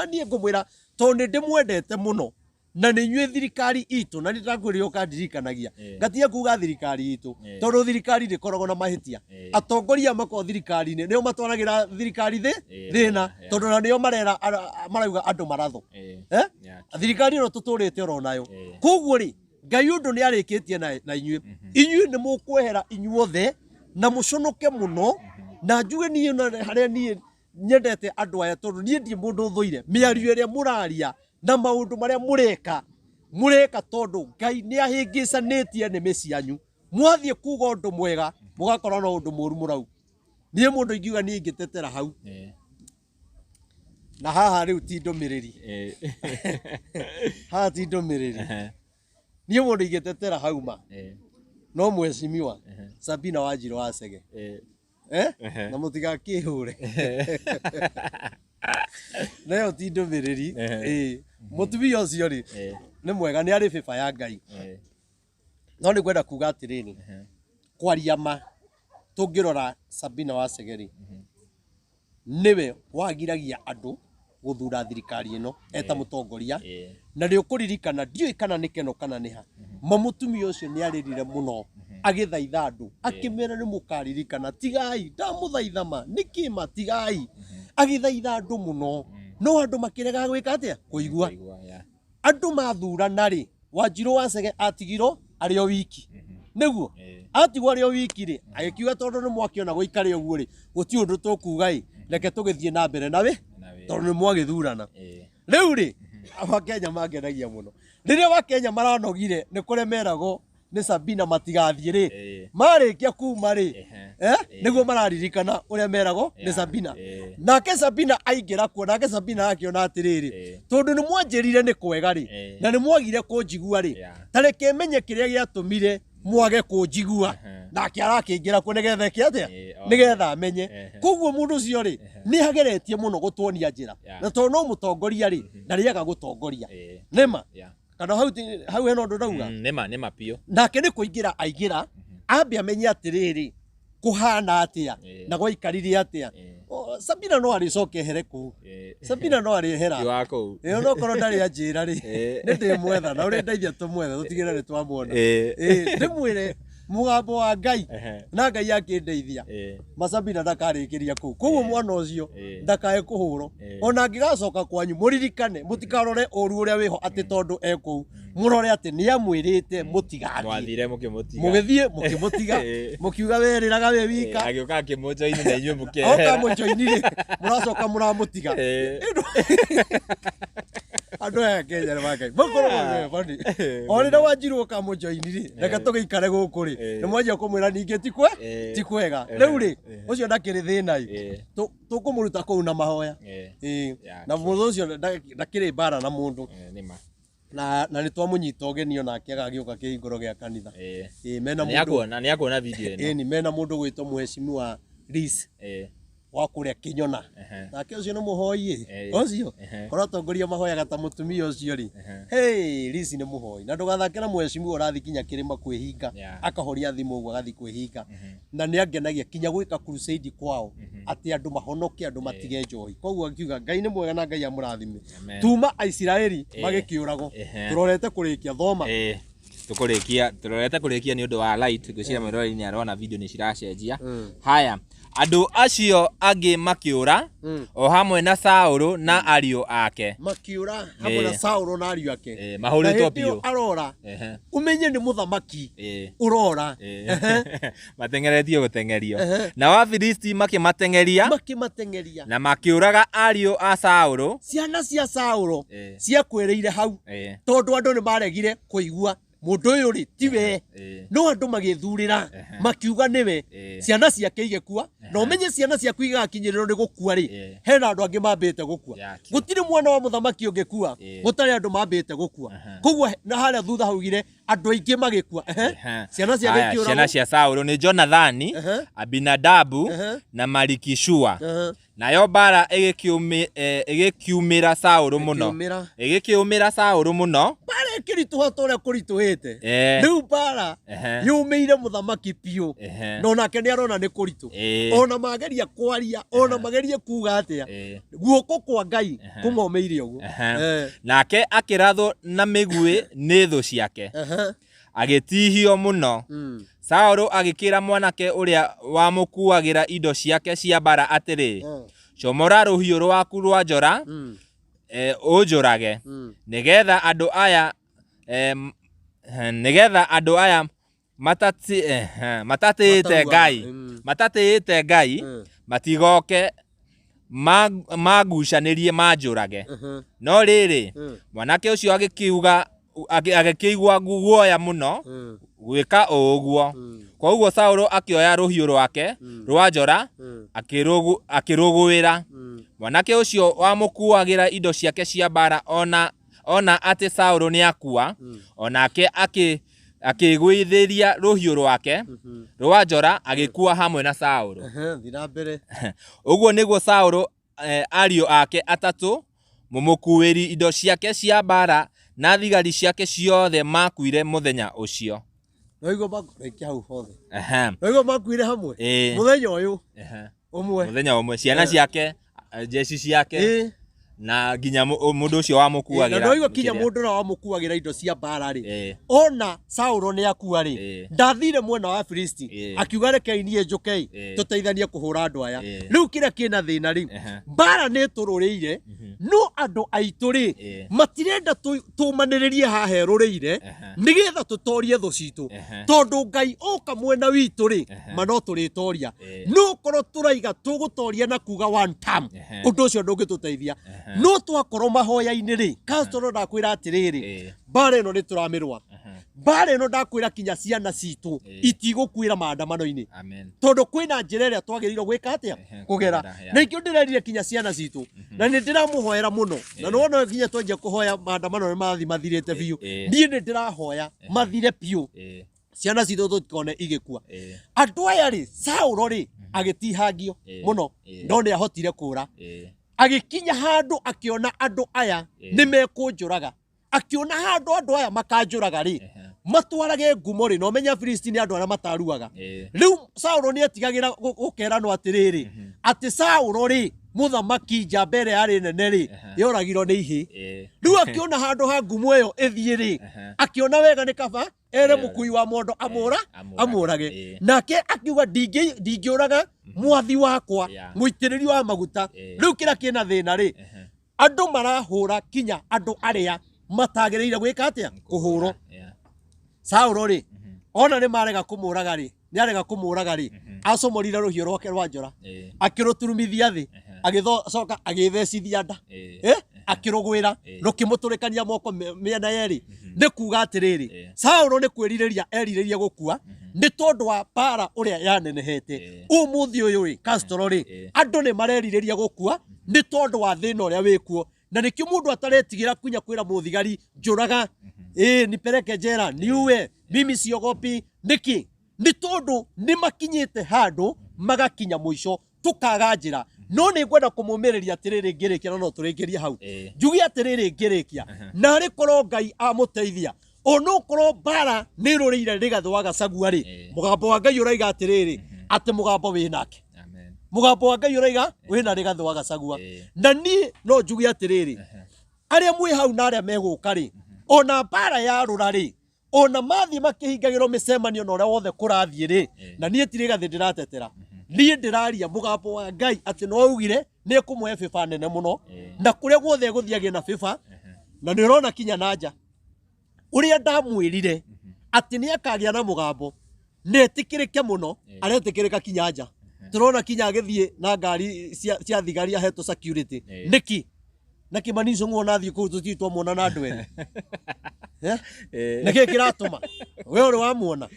niĩ ngũmwĩra tondũ nĩ ndĩmwendete mũno na nĩ inyuĩ thirikari itũ na nĩ ndakwĩrĩra ũkandirikanagia ngatiga kuga thirikari itũ tondũ thirikari ndĩkoragwo na mahĩtia atongoria mako thirikari-inĩ nĩo matwaragĩra thirikari thĩna tondũ na nĩo marauga andũ maratho thirikari ĩno tũtũrĩte oro nayo koguo rĩ Ngai ũndũ nĩ arĩkĩtie na inyuĩ nĩ mũkwehera inyuothe na mũconoke mũno na njuge niĩ harĩa niĩ nyendete andũ aya tondũ niĩ ndĩ mũndũ thũire mĩario ĩrĩa mũraria na maũndũ marĩa mũreka tondũ Ngai nĩ ahĩngĩcanĩtie nĩmĩ cianyu mwathiĩ kuga ũndũ mwega mũgakora na ũndũ mũru mũrau niĩ mũndũ ingiuga niĩ ingĩtetera hau na haha rĩu ti ndũmĩrĩri haha ti ndũmĩrĩri niĩ mũndũ ingĩtetera hau ma no mheshimiwa Sabina Wanjiru wa Chege na mũtigakĩhũre nayo ti ndũmĩrĩri mũtumia ũcio rĩ nĩ mwega nĩ arĩ bĩba ya Ngai no nĩ kwenda kuga atĩrĩrĩ kwaria ma tũngĩrora Sabina wa Chege rĩ nĩwe wagiragia andũ gũthura thirikari ĩno eta mũtongoria na nĩ ũkũririkana ndiũĩ kana nĩ keno kana nĩ ha mũtumia ũcio nĩ arĩrire mũno agĩthaitha andũ akĩmera nĩ mũkaririkana tigai ndamũthaitha ma nĩkĩ ma tigai agĩthaitha andũ mũno no andũ makĩrega gwĩka atĩa kũigua andũ mathurana rĩ Wanjiru wa Chege atigirwo arĩ o wiki nĩguo atigwo arĩ o wiki rĩ agĩkiuga tondũ nĩ mwakĩona gũikare ũguo rĩ gũtirĩ ũndũ tũkuga ĩ reke tũgĩthiĩ na mbere nawe tondũ nĩ mwagĩthurana rĩu rĩ Akenya mangenagia mũno rĩrĩa Akenya maranogire nĩ kũrĩa meragwo nĩ Sabina matigathiĩ rĩ marĩkia kuma rĩ nĩguo mararirikana ũrĩa meragwo nĩ Sabina nake Sabina aingĩra kuo nake Sabina akĩona atĩrĩrĩ tondũ nĩ mwanjĩrire nĩ kwega rĩ na nĩ mwagire kũnjigua rĩ tareke menye kĩrĩa gĩatũmire mwage kũnjigua nake arakĩingĩra kuo nĩgetha eke atĩa nĩgetha amenye koguo mũndũ ũcio rĩ nĩ ageretie mũno gũtuonia njĩra na tondũ no mũtongoria rĩ ndarĩaga gũtongoria nĩma kana hau hena ũndũ ndauga nĩma piũ nake nĩ kũingĩra aingĩra ambe amenye atĩrĩrĩ kũhana atĩa na gwaikarire atĩa Sabina no arĩcoke ehere kũu Sabina no arĩehera no korwo ndarĩ anjĩra rĩ nĩ ndĩmwetha na ũrĩa ndeithia tũmwethe tũtigĩre nĩ twamwona ndĩmwĩre mũgambo wa Ngai na Ngai akĩndeithia Sabina ndakarĩkĩria kũu koguo mwana ũcio ndakae kũhũrwo ona angĩgacoka kwanyu mũririkane mũtikarore ũru ũrĩa wĩho atĩ tondũ ekũu mũrore atĩ nĩ amwĩrĩte mũtigathiĩ mũgĩthiĩ mũkĩmũtiga mũkiuga werĩraga we wika agĩũka akĩmũjoini na inyuĩ mũkĩehe oka mũjoini rĩ mũracoka mũramũtiga andũ aya Kenya nĩ makai mũkorwo bani orĩra Wanjiru ũkamũjoini rĩ reke tũgĩikare gũkũ rĩ nĩ mwanjia kũmwĩra ningĩ ti kwega rĩu rĩ ũcio ndakĩrĩ thĩna tũkũmũruta kũu na mahoya na mũndũ ũcio ndakĩrĩ mbara na mũndũ na nĩ twamũnyita ũgeni onake agagĩũka kĩhingũro gĩa kanitha mena mũndũ na nĩ akuona video ĩno mena mũndũ gwĩtwo mheshimiwa Liz wa kũrĩa Kĩnyona nake ũcio nĩ mũhoi ũcio korwo atongoria mahoyaga ta mũtumia ũcio rĩ Liz nĩ mũhoi na ndũgathake na mheshimiwa ũrathiĩ kinya kĩrĩma kwĩhinga akahoria thimũ ũguo agathiĩ kwĩhinga na nĩ angenagia kinya gwĩka crusade kwao atĩ andũ mahonoke andũ matige njohi koguo akiuga Ngai nĩ mwega na Ngai amũrathime tuma Aisiraeli magĩkĩũragwo tũrorete kũrĩkia thoma tũrorete kũrĩkia nĩ ũndũ wa light ngwĩciria mwĩroreri nĩ arona video nĩ ciracenjia haya andũ acio angĩ makĩũra o hamwe na Saũlũ na ariũ ake makĩũra hamwe na Saũlũ na ariũ ake mahũrĩtwo biũ arora umenye nĩ mũthamaki ũrora matengeretio gũtengerio na Wafilisti makĩmatengeria na makĩũraga ariũ a Saũlũ ciana cia Saũlũ ciakwĩrĩire hau tondũ andũ nĩ maregire kũigua mũndũ ũyũ rĩ tiwe no andũ magĩthurĩra makiuga nĩwe ciana ciake igĩkua na ũmenye ciana ciaku igakinyĩrĩrwo nĩ gũkua rĩ hena andũ angĩ mambĩte gũkua gũtirĩ mwana wa mũthamaki ũngĩkua gũtarĩ andũ mambĩte gũkua koguo na harĩa thutha haugire andũ aingĩ magĩkua ciana ciake ikĩũragwo ciana cia Saũlũ nĩ Jonathani Abinadabu na Malikishua nayo mbara ĩgĩkiumĩra Saũlũ mũno kiritu hatore kurituhite riu bara yumeire muthamaki piu no nake ni arona ni kuritu ona mageria kwaria ona mageria kuga atia guoko kwa Ngai kumomeire uguo nake akirathwo na migui ni thu ciake agitihio muno Saũlũ agikira mwanake uria wamukuagira indo ciake cia bara atiri comora ruhiũ rwaku rwa njora unjurage nigetha andu aya matatĩĩte Ngai matigoke magucanirie manjurage no riri mwanake ucio agikĩigua guoya muno gwika uguo koguo Saũlũ akioya ruhiũ rwake rwa njora akirũgũĩra mwanake ucio wamukuagira indo ciake cia bara ona ati Saũlũ ni akua onake akigwithiria ruhiũ rwake rwa njora agikua hamwe na Saũlũ thina mbere uguo niguo Saũlũ ariũ ake atatu mumukuĩri indo ciake cia bara na thigari ciake ciothe makuire muthenya ucio noigo bakurekia hau hothe noigo makuire hamwe muthenya uyu umwe ciana ciake jeshi ciake na ginya mundu ucio wamukuagira na noigo kinya mundu ura wamukuagira indo cia bara ri ona Saũlũ ni akua ri ndathire mwena wa Filisti akiuga rekei nie njukei tuteithanie kuhura andu aya riu kira kina thina ri bara ni tururiire no andu aitu ri matirenda tumaniririe hahe ruriire nigetha tutorie thu citu tondu Ngai oka mwena witu ri mano turitoria no korwo turaiga tugutoria na kuga one time undu ucio ndungituteithia no twakorwo mahoya-ini ri Castro ndakwira atiriri bara ino ni turamirwa bara ino ndakwira kinya ciana citu itigukwira maandamano-ini tondu kwina njira iria twagirirwo gwika atia kugera na ikio ndirerire kinya ciana citu na ni ndiramuhoera muno na no kinya twanjia kuhoya maandamano mathirite biu nie ni ndirahoya mathire biu ciana citu tutikone igikua andu aya ri Saũlũ ri agitihangio muno no ni ahotire kura agikinya handu akiona andu aya ni mekunjuraga akiona handu andu aya makanjuraga ri matwarage ngumo ri no menya Filisti ni andu ara mataruaga riu Saũlũ ni atigagira gukerano atiriri ati Saũlũ ri muthamaki njambere yari nene ri yoragirwo ni ihi riu akiona handu ha ngumo iyo ithie ri akiona wega ni kaba ere mukui wa mondo amurage nake akiuga ndingiuraga mwathi wakwa muitiriri wa maguta riu kira kina thina ri andu marahura kinya andu aria matagereire gwika atia kuhurwo Saũlũ ri ona ni marega kumuraga ri ni arega kumuraga ri acomorire ruhiũ rwake rwa njora akiruturumithia thi agithocoka agithecithia nda akirugwira rukimuturikania moko miena yeri ni kuga atiriri Saũlũ ni kwiririria eririria gukua ni tondu wa bara uria yanenehete umuthi uyu ri Castro ri andu ni mareririria gukua ni tondu wa thina uria wikuo na nikio mundu ataretigira kunya kwira muthigari njuraga nipeleke jera niue mimi siogopi niki ni tondu ni makinyite handu magakinya muico tukaga njira no ni ngwenda kumumiriria atiriri ngirikia no turingirie hau njugi atiriri ngirikia na ri korwo Ngai amuteithia ono korwo bara ni ruriire rigathwa Gachagua ri mugambo wa Ngai uraiga atiriri ati mugambo winake mugambo wa Ngai uraiga wina rigathwa Gachagua na ni no njugi atiriri aria mwi hau na aria meguka ri ona bara ya rurari ona mathi makihingagirwo micemanio na uria wothe kurathie ri na nie tirigathi ndiratetera nie ndiraria mugambo wa Ngai ati no augire ni kumwe FIFA nene muno na kuria guothe guthiagie na FIFA na ni urona kinya nanja uria ndamwirire ati ni akagia na mugambo netikirike muno aretikirika kinya nja turona kinya agithie na ngari cia thigari aheto security niki na Kimani ngona athie ku tutitwo mona na andu ene niki kiratuma we uri wamuona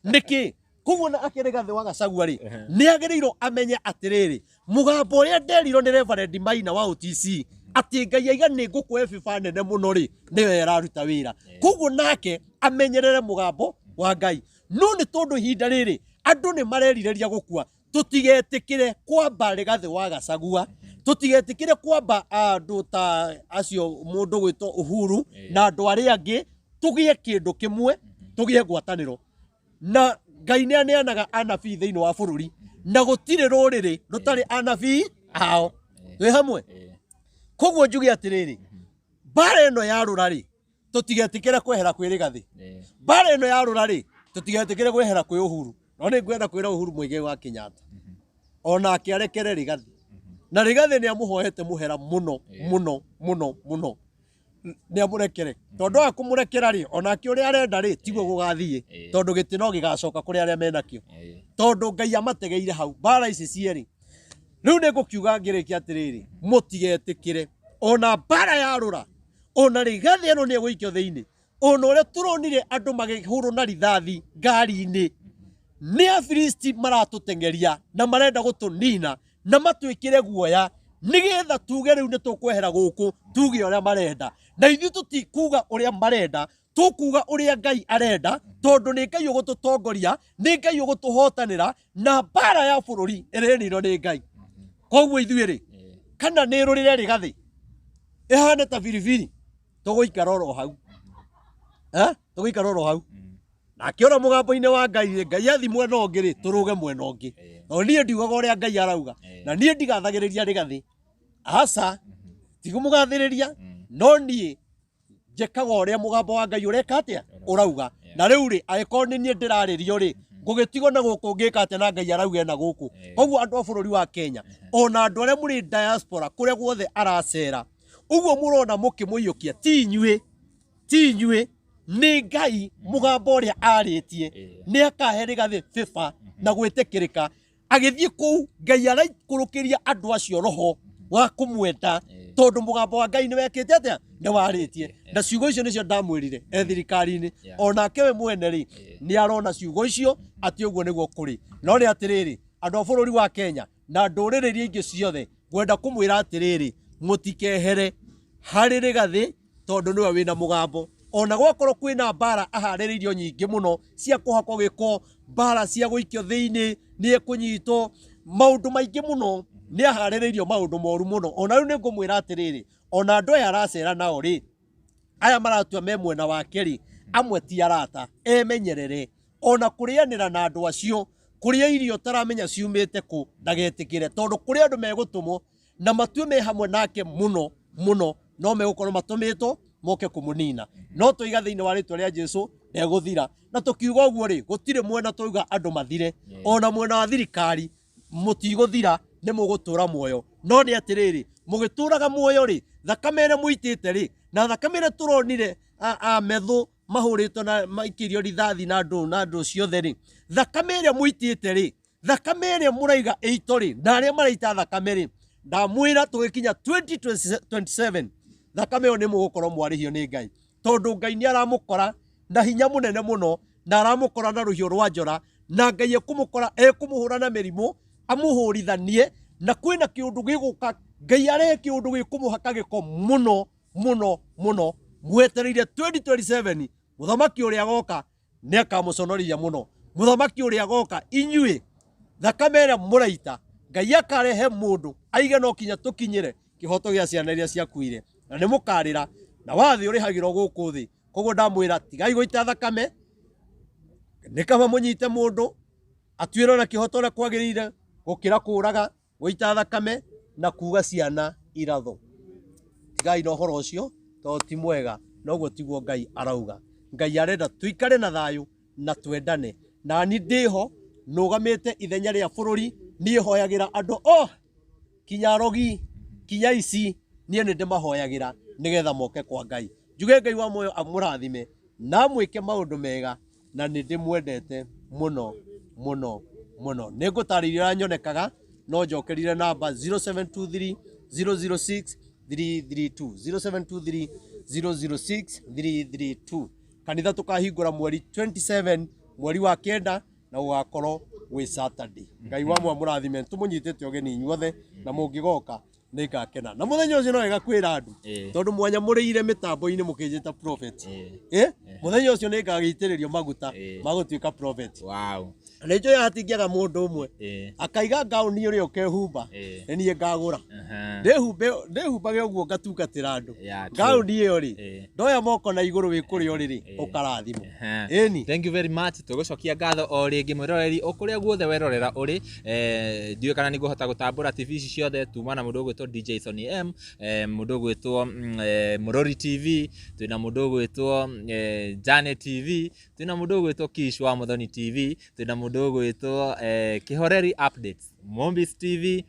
niki kuguo akirega thi wa Gachagua ri ni agirirwo amenye atiriri mugambo uria nderirwo ni Reverend Maina wa OTC ati Ngai aiga ni ngukwe FIFA nene muno ri niwe araruta wira kuguo nake amenyerere mugambo wa Ngai no ni tondu hinda riri andu ni mareririria gukua tutigetikire kwamba rigathi wa Gachagua tutigetikire kwamba andu ta acio mundu gwitwo Uhuru na andu aria angi tugie kindu kimwe tugie ngwataniro na Ngai ni aneanaga anabii thiini wa bururi na gutire ruriri rutari anabii ao twi hamwe koguo njuge atiriri bara eno ya rurari tutigetikire kwehera kwirigathi bara eno ya rurari tutigetikire kwehera kwi Uhuru no ni ngwenda kwira Uhuru Muigai wa Kenyatta ona akiarekere Rigathi na Rigathi ni amuhoete muhera muno muno muno muno ni amurekere tondu akumurekera ri ona ki uri arenda ri tiguo gugathie tondu gitino gigacoka kuri aria menakio tondu Ngai amategeire hau bara ici cieri riu ni ngukiuga ngirikia atiriri mutigetikire ona bara ya rura ona Rigathi eno ni egwikio thiini ona ure turonire andu magihuru na rithathi ngari-ini ni Afilisti maratutengeria na marenda gutunina na matwikire guoya nigetha tuge riu ni tukwehera guku tuge uria marenda na ithu tutikuga uria marenda tukuga uria Ngai arenda tondu ni Ngai ugututongoria ni Ngai ugutuhotanira na bara ya bururi ireniro ni Ngai koguo ithu iri kana ni rurire Rigathi ihane ta biribiri tuguikara oro hau tuguikara oro hau na kiora mugambo-ini wa Ngai Ngai athi mwena ungi ri turuge mwena ungi no nie ndiugaga uria Ngai arauga na nie ndigathagiriria Rigathi asa tigumugathiriria no nie njekaga uria mugambo wa Ngai ureka atia urauga na riu ri agiko ni nie ndiraririo ri ngugitigo na guku ngika atia na Ngai arauga na guku koguo andu a bururi wa Kenya ona andu aria muri diaspora kuria guothe aracera uguo murona mukimuiyukia ti inyue ni Ngai mugambo uria aritie ni akahe Rigathi FIFA na gwitikirika agithie kuu Ngai araikurukiria andu acio roho wa kumwenda tondu mugambo wa Ngai ni wekite atia ni waritie na ciugo icio nicio ndamwirire thirikari-ini ona kewe mwene ri ni arona ciugo icio ati uguo niguo kuri no ri atiriri andu a bururi wa Kenya na ndurire iria ingi ciothe gwenda kumwira atiriri mutikehere hari Rigathi tondu niwe wina mugambo ona gwakorwo kwina bara ahaririirio nyingi muno cia kuhakwo giko bara cia guikio thiini ni ekunyitwo maundu maingi muno ni ahaririirio maundu moru muno ona riu ni ngumwira atiriri ona andu aya aracera nao ri aya maratua me mwena wake ri amwe ti arata emenyerere ona kurianira na andu acio kuria irio taramenya ciumite ku ndagetikire tondu kuria andu megutumwo na matue me hamwe nake muno muno no megukorwo matumitwo moke kumunina no tuiga thiini wa ritwa ria Jesu eguthira na tukiuga uguo ri gutire mwena tuiga andu mathire ona mwena wa thirikari mutiguthira ni mugutura muoyo no ni atiriri mugituraga muoyo ri thakame ire muitite ri na thakame ire turonire methu mahuritwo na maikirio rithathi na andu ciothe ri thakame ire muitite ri thakame ire muraiga eito ri na aria maraita thakame ri ndamwira tugikinya 2027 thakame ni mugukorwo mwarihio ni Ngai tondu Ngai ni aramukora na hinya munene muno na aramukora na ruhio rwa njora na Ngai ekumukora ekumuhura na mirimu amuhurithanie na kwina kiundu giguka Ngai arehe kiundu gikumuhaka giko muno muno muno mwetereire 2027 muthamaki uria agoka ni akamuconorithia muno muthamaki uria agoka inyue thakame ira muraita Ngai akarehe mundu aige no kinya tukinyire kihoto gia ciana iria ciakuire na ni mukarira na wathi uri hagiro guku thi koguo ndamwira tigai goita thakame ni kama munyite mundu atuiro na kihoto na kwagirire gukira kuraga goita thakame na kuga ciana iratho tigai no horo ucio to ti mwega noguo tiguo Ngai arauga Ngai arenda tuikare na thayu na twendane na ni ndiho nugamite ithenya ria bururi ni hoyagira andu kinya rogi kinya ici nie ni ndimahoyagira nigetha moke kwa Ngai njuge Ngai wa moyo amurathime na mwike maundu mega na ni ndimwendete muno muno muno ningutariria nyonekaga no njokerire namba 0723 006 332 0723 006 332 kanitha tukahingura mweri 27 mweri wa kenda na ugakorwo wi Saturday Ngai wa moyo amurathime tumunyitete ogeni inyuothe na mungigoka nĩngakena na mũthenya ũcio no wega kwĩra andũ tondũ mwanya mũrĩire mĩtambo-inĩ mũkĩnjĩta prophet mũthenya ũcio nĩngagĩitĩrĩrio maguta magũtuĩka prophet nĩnjũĩ hatingĩaga mũndũ ũmwe akaiga ngaũni ũrĩa ũkehumba niĩ ngagũra ndĩhumbage ũguo ngatungatĩra andũ ngaũni ĩyo rĩ ndoya moko na igũrũ wĩ kũrĩa ũrĩ ũkarathimwo ĩni. Thank you very much tũgũcokia ngatho o rĩngĩ mwĩroreri o kũrĩa guothe werorera ũrĩ ndiũĩ kana nĩngũhota gũtambũra TV ici ciothe tuma na mũndũ ũgwĩtwo DJ Sonny M, mũndũ ũgwĩtwo Mũrori TV, twĩna mũndũ ũgwĩtwo Janet TV, twĩna mũndũ ũgwĩtwo Kish wa Muthoni TV, twĩna mũndũ ũgwĩtwo Kĩhoreri Updates, Mombis TV,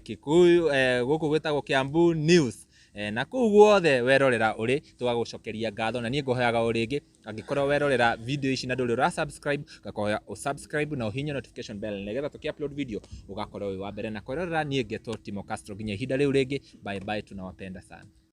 Kikuyu gũkũ gwĩtagwo Kiambu News na kũu guothe werorera ũrĩ tũgagũcokeria ngatho na niĩ ngũhoyaga o rĩngĩ angĩkorwo werorera video ici na ndũrĩ ũra-subscribe ngakũhoya ũsubscribe na ũhihinye notification bell nĩgetha tũkĩ-upload video ũgakorwo wĩ wa mbere na kwerorera. Niĩ ngetwo Timo Castro nginya ihinda rĩu rĩngĩ, bye bye, tunawapenda sana.